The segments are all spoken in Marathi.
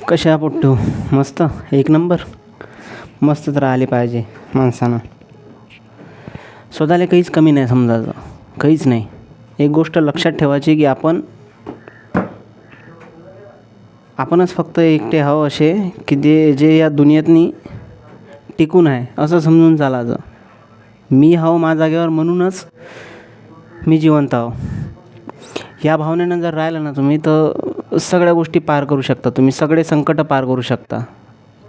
कशा पोट्टू? मस्त, एक नंबर. मस्त तर आले पाहिजे माणसानं. स्वतःला काहीच कमी नाही समजायचं, काहीच नाही. एक गोष्ट लक्षात ठेवायची की आपणच फक्त एकटे आहो असे की जे या दुनियेतनी टिकून आहे असं समजून चालायचं. मी हाव माझ्या जागेवर म्हणूनच मी जिवंत आहो. या भावनेनं जर राहिलं ना तुम्ही तर सगळ्या गोष्टी पार करू शकता. तुम्ही सगळे संकट पार करू शकता.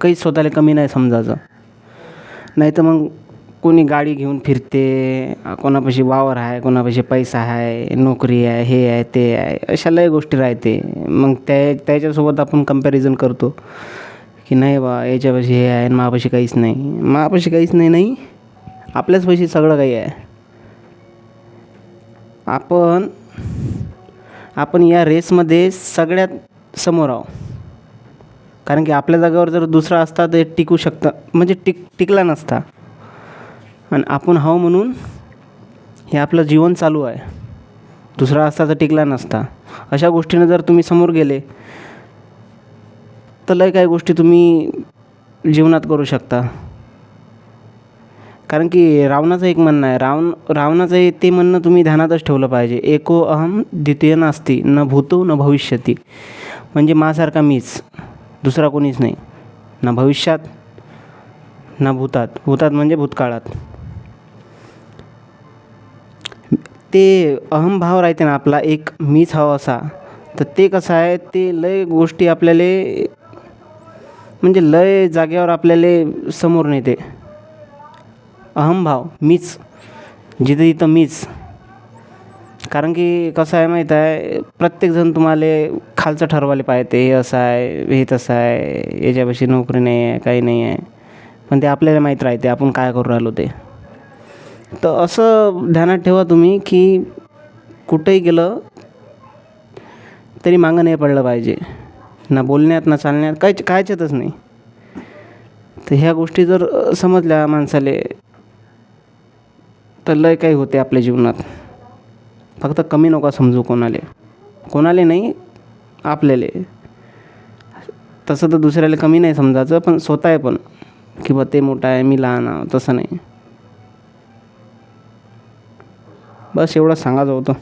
काहीच स्वतःला कमी नाही समजायचं. नाही तर मग कोणी गाडी घेऊन फिरते, कोणापाशी वावर आहे, कोणापाशी पैसा आहे, नोकरी आहे, हे आहे ते आहे, अशा लय गोष्टी राहते. मग त्याच्यासोबत आपण कंपॅरिझन करतो की नाही बा याच्यापाशी हे आहे आणि माझ्यापाशी काहीच नाही. माझ्यापाशी काहीच नाही, आपल्याचपाशी सगळं काही आहे. आपण या रेसमध्ये सगळ्यात समोर आहो. कारण की आपल्या जागेवर जर दुसरा असता तर टिकू शकता, म्हणजे टिकला नसता. आणि आपण हाव म्हणून हे आपलं जीवन चालू आहे. दुसरा असता तर टिकला नसता. अशा गोष्टीनं जर तुम्ही समोर गेले तर लय काही गोष्टी तुम्ही जीवनात करू शकता. कारण की रावणाचं एक म्हणणं आहे, रावणाचं ते म्हणणं तुम्ही ध्यानातच ठेवलं पाहिजे. एको अहम द्वितीय नास्ति, न भूतो न भविष्यती. म्हणजे माझ्यासारखा मीच, दुसरा कोणीच नाही. ना भविष्यात ना भूतात म्हणजे भूतकाळात. ते अहमभाव राहते ना आपला, एक मीच हवा असा, तर ते कसं आहे, ते लय गोष्टी आपल्याला म्हणजे लय जागेवर आपल्याला समोर नेते. अहमभाव, मीच, जिथं तिथं मीच. कारण की कसं आहे माहीत आहे, प्रत्येकजण तुम्हाला खालचं ठरवायला पाहिजे. हे असं आहे, हे तसं आहे, याच्यापाशी नोकरी नाही आहे, काही नाही आहे. पण ते आपल्याला माहीत राहते आपण काय करू राहिलो ते. तर असं ध्यानात ठेवा तुम्ही की कुठंही गेलं तरी मागं नाही पडलं पाहिजे. ना बोलण्यात ना चालण्यात, कायच्यातच नाही. तर ह्या गोष्टी जर समजल्या माणसाले तर लय काही होते आपल्या जीवनात. फक्त कमी नका समजू कोणाले नाही, आपल्याले. तसं तर दुसऱ्याला कमी नाही समजायचं, पण स्वतः आहे पण की बा ते मोठा आहे मी लहान आहे, तसं नाही. बस एवढं सांगायचं होतं.